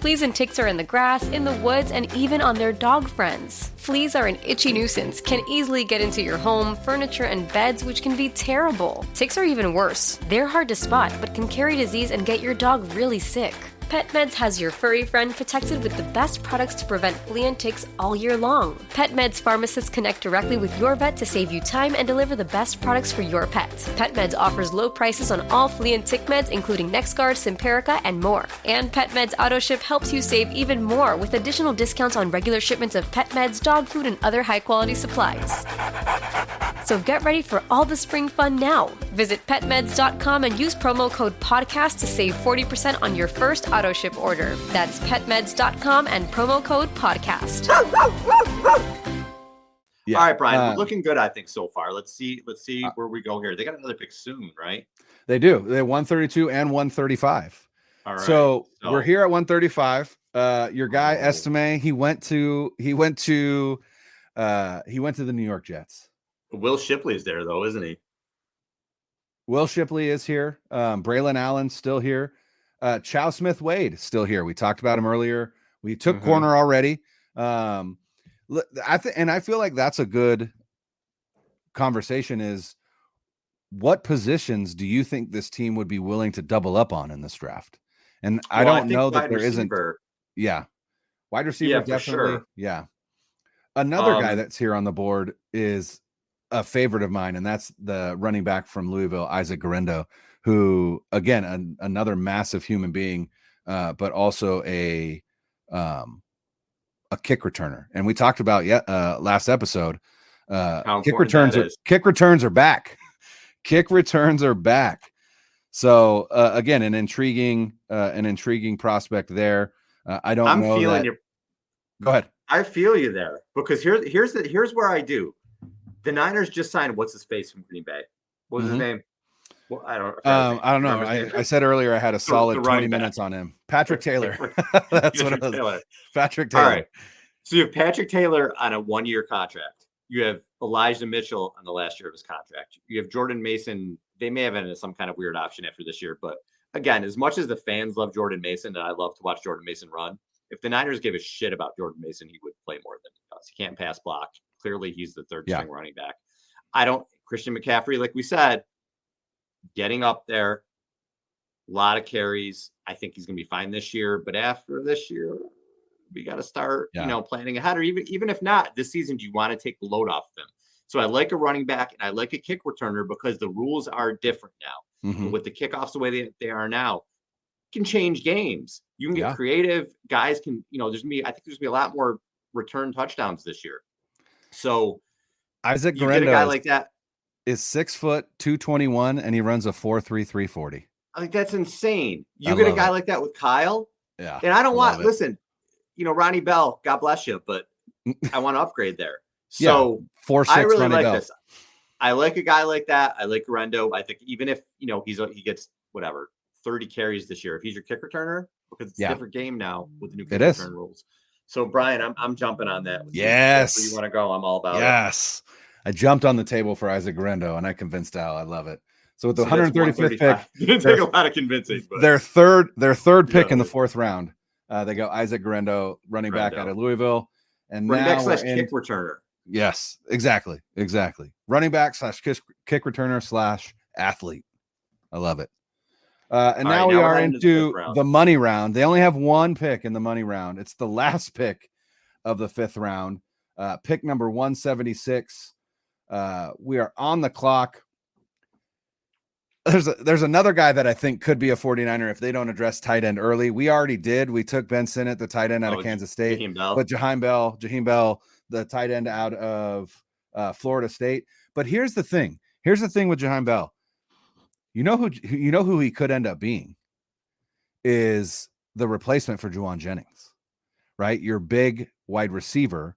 Fleas and ticks are in the grass, in the woods, and even on their dog friends. Fleas are an itchy nuisance, can easily get into your home, furniture, and beds, which can be terrible. Ticks are even worse. They're hard to spot, but can carry disease and get your dog really sick. PetMeds has your furry friend protected with the best products to prevent flea and ticks all year long. PetMeds pharmacists connect directly with your vet to save you time and deliver the best products for your pet. PetMeds offers low prices on all flea and tick meds, including NexGard, Simparica, and more. And PetMeds AutoShip helps you save even more with additional discounts on regular shipments of pet meds, dog food, and other high-quality supplies. So get ready for all the spring fun now. Visit petmeds.com and use promo code PODCAST to save 40% on your first AutoShip order. That's petmeds.com and promo code PODCAST. Yeah. All right, Brian, we're looking good, I think, so far. Let's see where we go here. They got another pick soon, right? They do. They have 132 and 135. All right. So we're here at 135. Your guy Estime, he went to the New York Jets. Will Shipley's there though, isn't he? Will Shipley is here. Braylon Allen's still here. Chow Smith Wade still here. We talked about him earlier. We took corner already. I feel like that's a good conversation. Is what positions do you think this team would be willing to double up on in this draft? And I don't know that there isn't. Yeah, wide receiver definitely. Sure. Yeah, another guy that's here on the board is a favorite of mine, and that's the running back from Louisville, Isaac Garendo, who again another massive human being, but also a kick returner. And we talked about last episode. Kick returns are back. Kick returns are back. So again, an intriguing prospect there. I don't know. Go ahead. I feel you there, because here's where I do. The Niners just signed what's his face from Green Bay. What was his name? Well, I don't know. I said earlier I had a solid 20 minutes on him. Patrick Taylor. That's what it was. Patrick Taylor. All right. So you have Patrick Taylor on a 1-year contract. You have Elijah Mitchell on the last year of his contract. You have Jordan Mason. They may have ended some kind of weird option after this year, but again, as much as the fans love Jordan Mason, and I love to watch Jordan Mason run, if the Niners gave a shit about Jordan Mason, he would play more than he does. He can't pass block. Clearly, he's the third string running back. Christian McCaffrey, like we said, getting up there, a lot of carries. I think he's going to be fine this year. But after this year, we got to start, planning ahead. Or even if not, this season, do you want to take the load off them? So I like a running back and I like a kick returner because the rules are different now. With the kickoffs the way they are now, can change games. You can get creative. Guys can, I think there's going to be a lot more return touchdowns this year. So Isaac Garendo, a guy like that is 6 foot 221 and he runs a 4.3 340. I think that's insane. You get a guy like that with Kyle. Yeah. And I don't listen, Ronnie Bell, God bless you, but I want to upgrade there. So 4.6 I really Ronnie like Bell. this. I like a guy like that. I like Garendo. I think even if, he gets 30 carries this year, if he's your kick returner, because it's a different game now with the new kick return rules. So Brian, I'm jumping on that. Yes. Where you want to go? I'm all about it. Yes. I jumped on the table for Isaac Garendo and I convinced Al. I love it. So with the 135th pick, it didn't take a lot of convincing. But. Their third pick in the 4th round. They go Isaac Garendo, running back out of Louisville, and running now back / kick returner. Yes, exactly. Running back / kick returner / athlete. I love it. And now we are into the money round. They only have one pick in the money round. It's the last pick of the 5th round. Pick number 176. We are on the clock. There's another guy that I think could be a 49er if they don't address tight end early. We already did. We took Ben Sinnott, the tight end out of Kansas State, but Jaheim Bell, the tight end out of Florida State. But here's the thing. Here's the thing with Jaheim Bell. You know who he could end up being is the replacement for Juwan Jennings, right? Your big wide receiver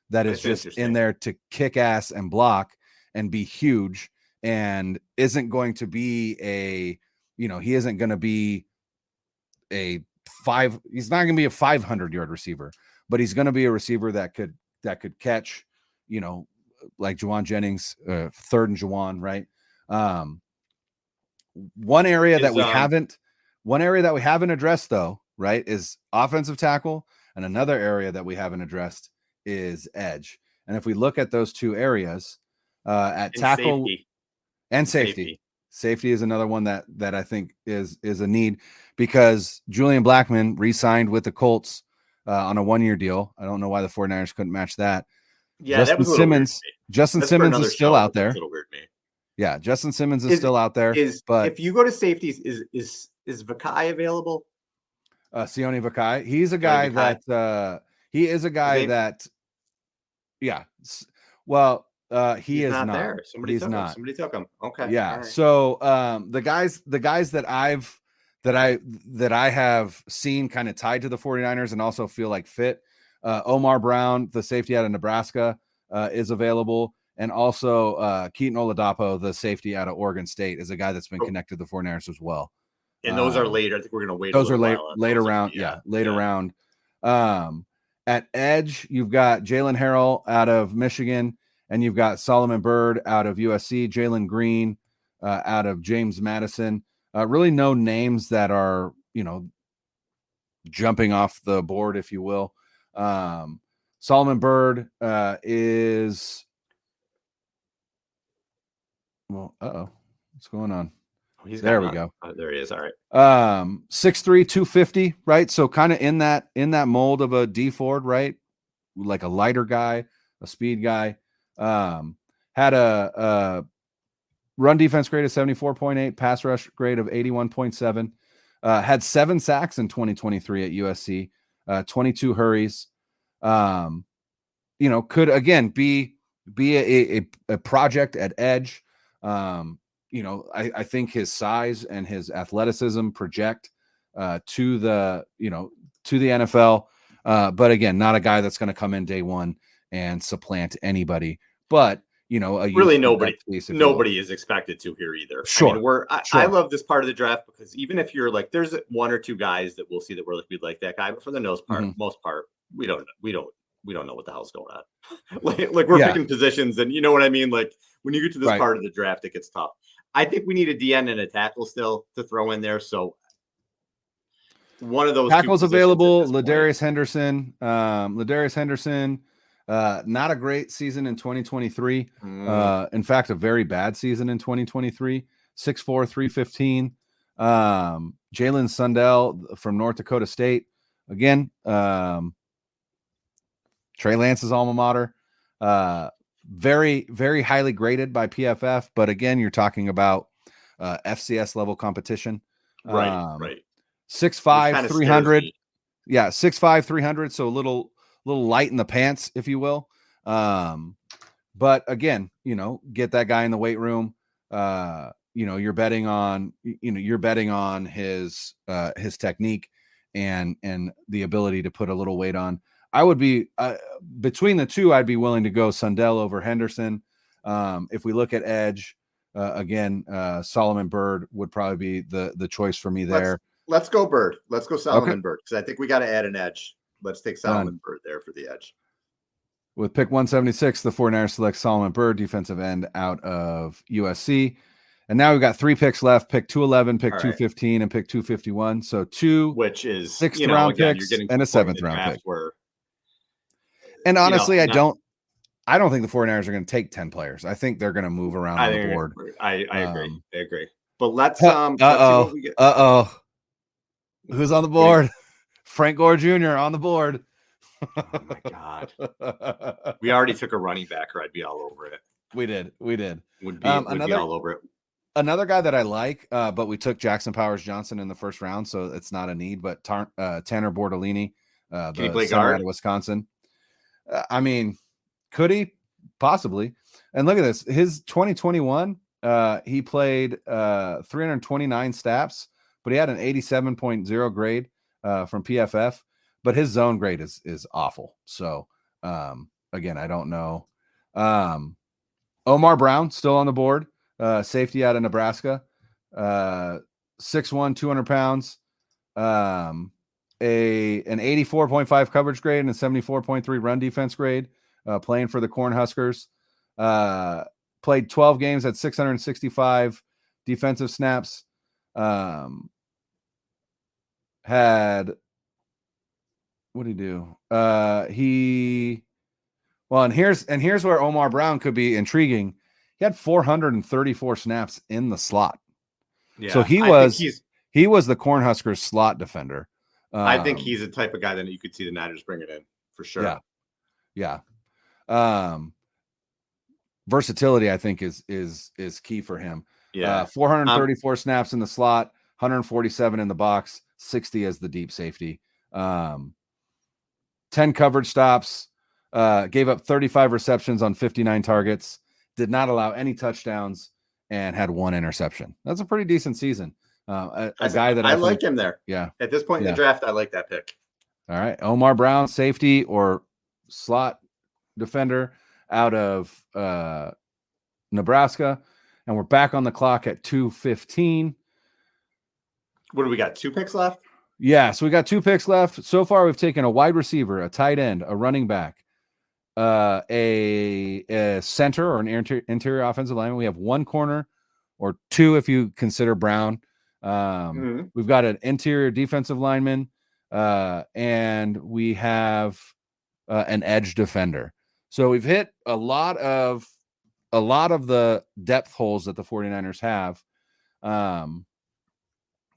that is just in there to kick ass and block and be huge and isn't going to be he isn't going to be he's not going to be a 500-yard receiver, but he's going to be a receiver that could catch, like Juwan Jennings, third and Juwan, right? One area that we haven't addressed though, right, is offensive tackle, and another area that we haven't addressed is edge. And if we look at those two areas, at tackle and safety, Safety is another one that I think is a need, because Julian Blackmon re-signed with the Colts on a 1-year deal. I don't know why the 49ers couldn't match that. Yeah, that was a little weird to me. Justin That's for Simmons another is still show, out but that's there. a little weird to me. Yeah, Justin Simmons is still out there. But if you go to safeties, is Vakai available? Sione Vakai, he's a guy that he is a guy that, yeah. Well, he is not there. Somebody took him. Okay. Yeah. Right. So the guys that I have seen kind of tied to the 49ers and also feel like fit, Omar Brown, the safety out of Nebraska, is available. And also Keaton Oladapo, the safety out of Oregon State, is a guy that's been connected to the 49ers as well. And those are later. I think we're going to wait. Those are later round. Later round. At edge, you've got Jalen Harrell out of Michigan, and you've got Solomon Byrd out of USC, Jalen Green out of James Madison. Really no names that are, jumping off the board, if you will. Solomon Byrd is... Well, what's going on? There we go. There he is. All right. 6'3", 250, right? So kind of in that mold of a D Ford, right? Like a lighter guy, a speed guy. Had a run defense grade of 74.8, pass rush grade of 81.7. Had 7 sacks in 2023 at USC, 22 hurries. Could again be a project at edge. I think his size and his athleticism project to the NFL. But again, not a guy that's going to come in day one and supplant anybody. But really nobody is expected to here either. Sure. I love this part of the draft, because even if you're like, there's 1 or 2 guys that we'll see that we'd like that guy, but for the most part, we don't know what the hell's going on. like we're picking positions, and you know what I mean? Like when you get to this part of the draft, it gets tough. I think we need a DN and a tackle still to throw in there. So one of those tackles available. Ladarius Henderson. Not a great season in 2023. In fact, a very bad season in 2023. 6'4", 315. Jalen Sundell from North Dakota State. Again, Trey Lance's alma mater. Very, very highly graded by PFF. But again, you're talking about FCS level competition. Right. 6'5", 300. Yeah, 6'5", 300. So a little light in the pants, if you will. But again, get that guy in the weight room. You're betting on his technique and the ability to put a little weight on. I would be between the two. I'd be willing to go Sundell over Henderson. If we look at edge, again, Solomon Byrd would probably be the choice for me there. Let's go Byrd. Let's go Solomon Byrd, because I think we got to add an edge. Let's take Solomon Byrd there for the edge. With pick 176, the 49ers select Solomon Byrd, defensive end out of USC. And now we've got 3 picks left: pick 211, pick 215, and pick 251. So 2, which is 6th round picks and a 7th round pick. And honestly, I don't think the 49ers are going to take 10 players. I think they're going to move around on the board. I agree. But let's see what we get. Who's on the board? Frank Gore Jr. on the board. Oh my God. We already took a running back, or I'd be all over it. We did. Would be all over it. Another guy that I like, but we took Jackson Powers Johnson in the first round, so it's not a need. But Tanner Bordolini, Can he play center guard out of Wisconsin. Could he? Possibly. And look at this. His 2021, he played 329 snaps, but he had an 87.0 grade from PFF. But his zone grade is awful. So again, I don't know. Omar Brown still on the board. Safety out of Nebraska. 6'1", 200 pounds. An 84.5 coverage grade and a 74.3 run defense grade. Playing for the Cornhuskers. Played 12 games at 665 defensive snaps. Had what did he do? And here's where Omar Brown could be intriguing. He had 434 snaps in the slot. Yeah, so he was the Cornhuskers slot defender. I think he's the type of guy that you could see the Niners bringing in for sure. Yeah. Versatility, I think, is key for him. Yeah. 434 snaps in the slot, 147 in the box, 60 as the deep safety. 10 coverage stops, gave up 35 receptions on 59 targets, did not allow any touchdowns, and had 1 interception. That's a pretty decent season. A guy that I like him there. Yeah. At this point in the draft, I like that pick. All right. Omar Brown, safety or slot defender out of Nebraska. And we're back on the clock at 2:15. What do we got? 2 picks left? Yeah. So we got 2 picks left. So far, we've taken a wide receiver, a tight end, a running back, a center or an interior offensive lineman. We have 1 corner, or 2 if you consider Brown. We've got an interior defensive lineman, and we have an edge defender. So we've hit a lot of the depth holes that the 49ers have.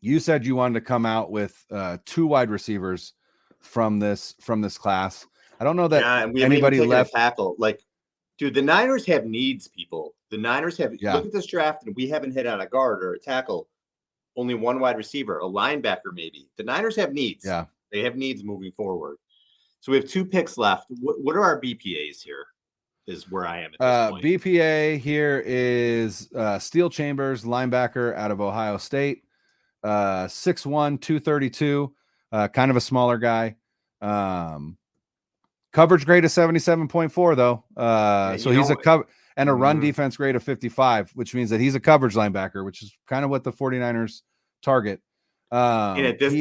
You said you wanted to come out with 2 wide receivers from this class. I don't know that anybody left. A tackle. Like, dude, the Niners have needs, people. The Niners have look at this draft, and we haven't hit on a guard or a tackle. Only 1 wide receiver, a linebacker, maybe. The Niners have needs. Yeah. They have needs moving forward. So we have 2 picks left. What are our BPAs here? Is where I am at this point. BPA here is Steel Chambers, linebacker out of Ohio State. 6'1", 232, kind of a smaller guy. Coverage grade of 77.4 though. So he's a cover and a run defense grade of 55, which means that he's a coverage linebacker, which is kind of what the 49ers target. And at this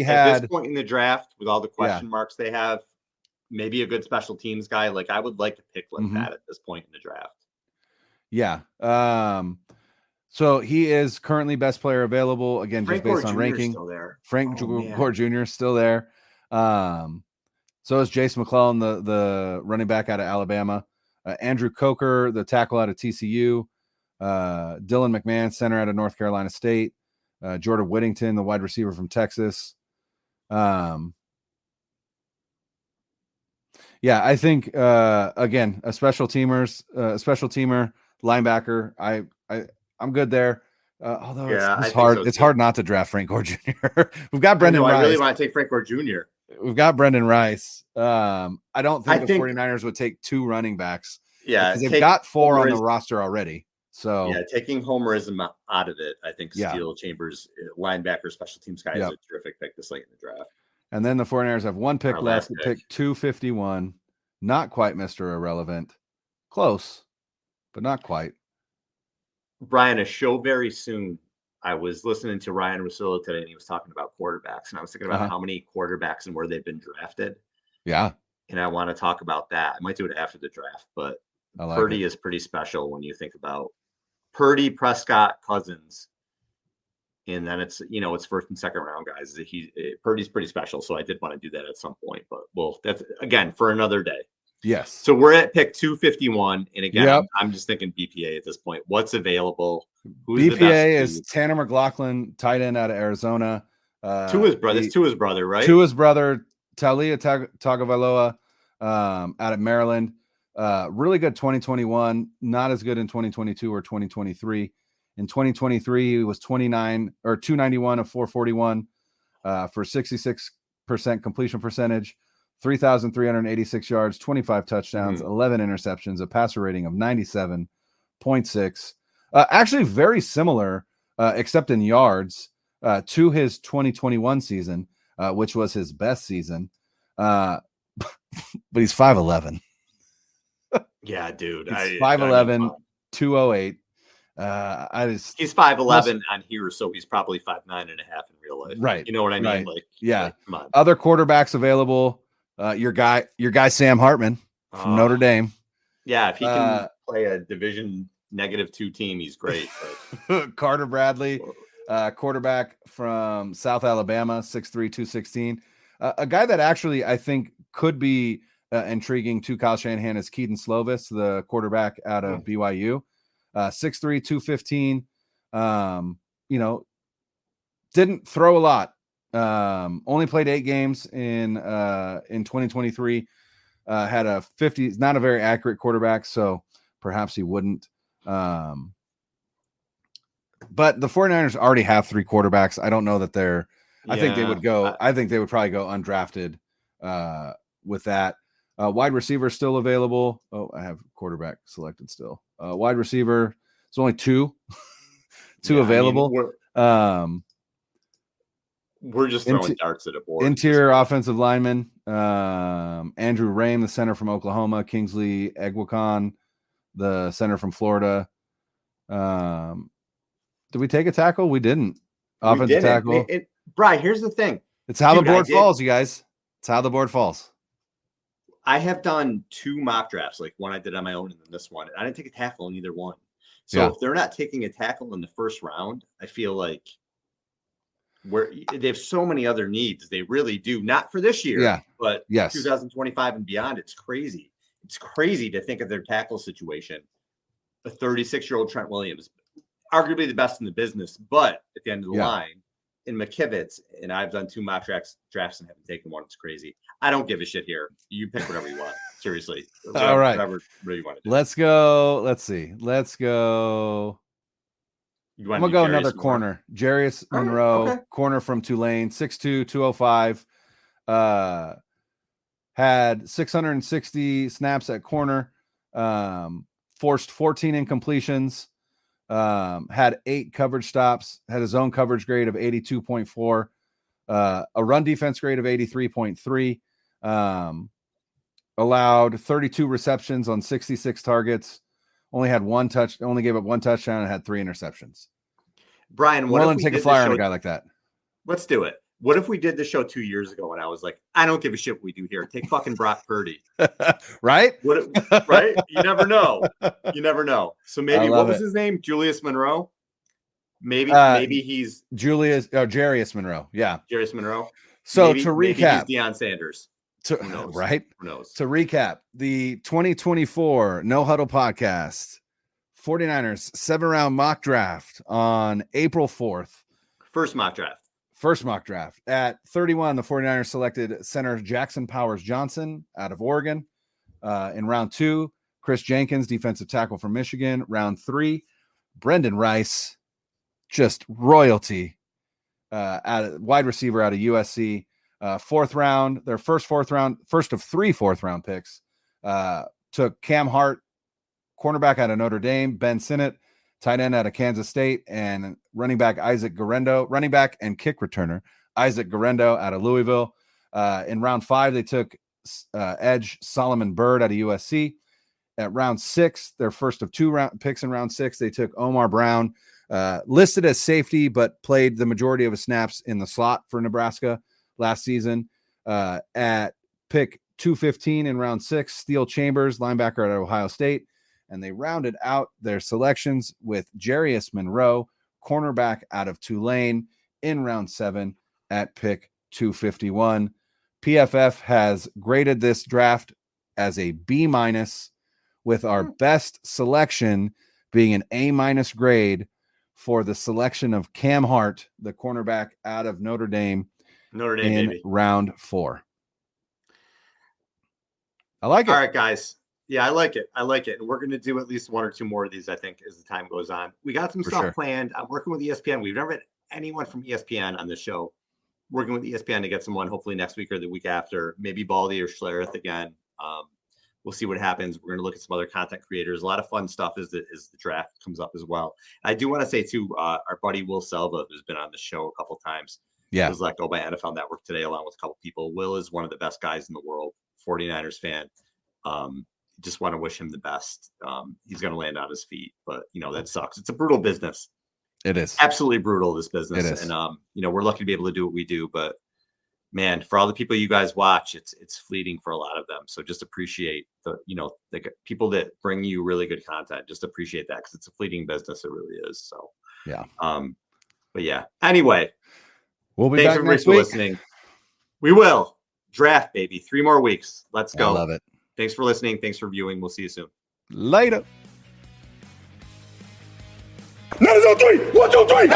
point in the draft, with all the question marks they have, maybe a good special teams guy. Like, I would like to pick like that at this point in the draft. Yeah. So he is currently best player available. Again, Frank just based Gore on Jr. ranking. Still there. Frank Gore Jr. is still there. So is Jace McClellan, the running back out of Alabama. Andrew Coker, the tackle out of TCU. Dylan McMahon, center out of North Carolina State. Jordan Whittington, the wide receiver from Texas. Yeah, I think again, a special teamer linebacker. I'm good there. Although it's hard. So, it's hard not to draft Frank Gore Jr. We've got Brendan Rice. I really want to take Frank Gore Jr. We've got Brendan Rice. I don't think the 49ers would take 2 running backs. Yeah, because they've got 4 on the roster already. So yeah, taking homerism out of it, I think Steel Chambers, linebacker, special teams guy, is a terrific pick this late in the draft. And then the 49ers have 1 pick left, pick 251. Not quite Mr. Irrelevant. Close, but not quite. Brian, a show very soon. I was listening to Ryan Russillo today, and he was talking about quarterbacks. And I was thinking about how many quarterbacks and where they've been drafted. Yeah. And I want to talk about that. I might do it after the draft, but Purdy is pretty special when you think about Purdy, Prescott, Cousins. And then it's, it's first and second round guys. Purdy's pretty special. So I did want to do that at some point, but that's again for another day. Yes. So we're at pick 251. And again, I'm just thinking BPA at this point. What's available? Who's BPA is Tanner McLaughlin, tight end out of Arizona. To his brother, right? To his brother, Talia Tagovailoa, out of Maryland. Really good 2021, not as good in 2022 or 2023. In 2023, he was 291 of 441 for 66% completion percentage, 3,386 yards, 25 touchdowns, 11 interceptions, a passer rating of 97.6. Actually, very similar, except in yards, to his 2021 season, which was his best season. But he's 5'11". Yeah, dude. He's 5'11", 208. He's 5'11" on here, so he's probably 5'9" and a half in real life. Right. You know what I mean? Right. Like, come on. Other quarterbacks available. Your guy Sam Hartman from Notre Dame. Yeah, if he can play a Division -2 team, he's great. Carter Bradley, quarterback from South Alabama, 6'3", 216. A guy that actually I think could be intriguing to Kyle Shanahan is Keaton Slovis, the quarterback out of BYU. 6'3", 215. Didn't throw a lot. Only played 8 games in 2023. Had a 50, not a very accurate quarterback, so perhaps he wouldn't. But the 49ers already have 3 quarterbacks. I don't know that they're I think they would go. I think they would probably go undrafted with that. Wide receiver still available. Oh, I have quarterback selected still. Wide receiver. It's only 2 available. We're just throwing darts at a board. Interior offensive lineman. Andrew Rame, the center from Oklahoma. Kingsley Egwakon, the center from Florida. Did we take a tackle? We didn't. Offensive tackle. Brian, here's the thing. It's how the board falls, you guys. It's how the board falls. I have done 2 mock drafts, like one I did on my own and then this one. I didn't take a tackle in either one. So if they're not taking a tackle in the first round, I feel like they have so many other needs. They really do. Not for this year, but 2025 and beyond. It's crazy. It's crazy to think of their tackle situation. A 36-year-old Trent Williams, arguably the best in the business, but at the end of the line, in McKivitz, and I've done 2 mock drafts and haven't taken one. It's crazy. I don't give a shit here. You pick whatever you want. Seriously. All right. Whatever you want to do. Let's go. Let's see. Let's go. I'm going to go another corner. Jarius Monroe, corner from Tulane, 6'2", 205. Had 660 snaps at corner. Forced 14 incompletions. Had 8 coverage stops, had his own coverage grade of 82.4, a run defense grade of 83.3, allowed 32 receptions on 66 targets, only gave up 1 touchdown and had 3 interceptions. Brian, what if we take a flyer on a guy like that? Let's do it. What if we did the show 2 years ago and I was like, I don't give a shit what we do here. Take fucking Brock Purdy. Right? Right? You never know. You never know. So maybe, what was his name? Julius Monroe? Maybe he's Jarius Monroe. Yeah. Jarius Monroe. So to recap, maybe he's Deion Sanders. Who knows? Right? Who knows? To recap, the 2024 No Huddle podcast, 49ers 7-round mock draft on April 4th. First mock draft. At 31, the 49ers selected center Jackson Powers Johnson out of Oregon. In round 2, Chris Jenkins, defensive tackle from Michigan. Round 3, Brendan Rice, just royalty, wide receiver out of USC. 4th round, their first of 3 4th-round picks, took Cam Hart, cornerback out of Notre Dame, Ben Sinnott, tight end out of Kansas State, and running back and kick returner Isaac Guerendo out of Louisville. In round 5, they took edge Solomon Byrd out of USC. At round 6, their first of 2 picks in round 6, they took Omar Brown, listed as safety, but played the majority of his snaps in the slot for Nebraska last season. At pick 215 in round 6, Steele Chambers, linebacker out of Ohio State. And they rounded out their selections with Jarius Monroe, cornerback out of Tulane, in round 7 at pick 251. PFF has graded this draft as a B-, with our best selection being an A- grade for the selection of Cam Hart, the cornerback out of Notre Dame in baby. round 4. I like it. All right, guys. Yeah, I like it. And we're going to do at least 1 or 2 more of these, I think, as the time goes on. We got some stuff planned. I'm working with ESPN. We've never had anyone from ESPN on the show. Working with ESPN to get someone hopefully next week or the week after. Maybe Baldy or Schlereth again. We'll see what happens. We're going to look at some other content creators. A lot of fun stuff as the draft comes up as well. I do want to say, too, our buddy Will Selva, who's been on the show a couple times, was let go by NFL Network today, along with a couple people. Will is one of the best guys in the world, 49ers fan. Just want to wish him the best. He's going to land on his feet, but that sucks. It's a brutal business. It is absolutely brutal, this business. It is. And we're lucky to be able to do what we do, but man, for all the people you guys watch, it's fleeting for a lot of them. So just appreciate the people that bring you really good content. Just appreciate that, because it's a fleeting business. It really is. So yeah. But yeah. Anyway, we'll be back next week. Listening. We will draft, baby. 3 more weeks. Let's go. I love it. Thanks for listening. Thanks for viewing. We'll see you soon. Later. Niners on three. 1, 2, 3.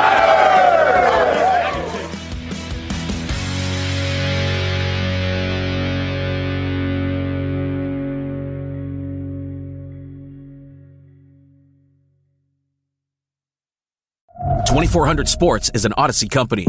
.2400 Sports is an Odyssey company.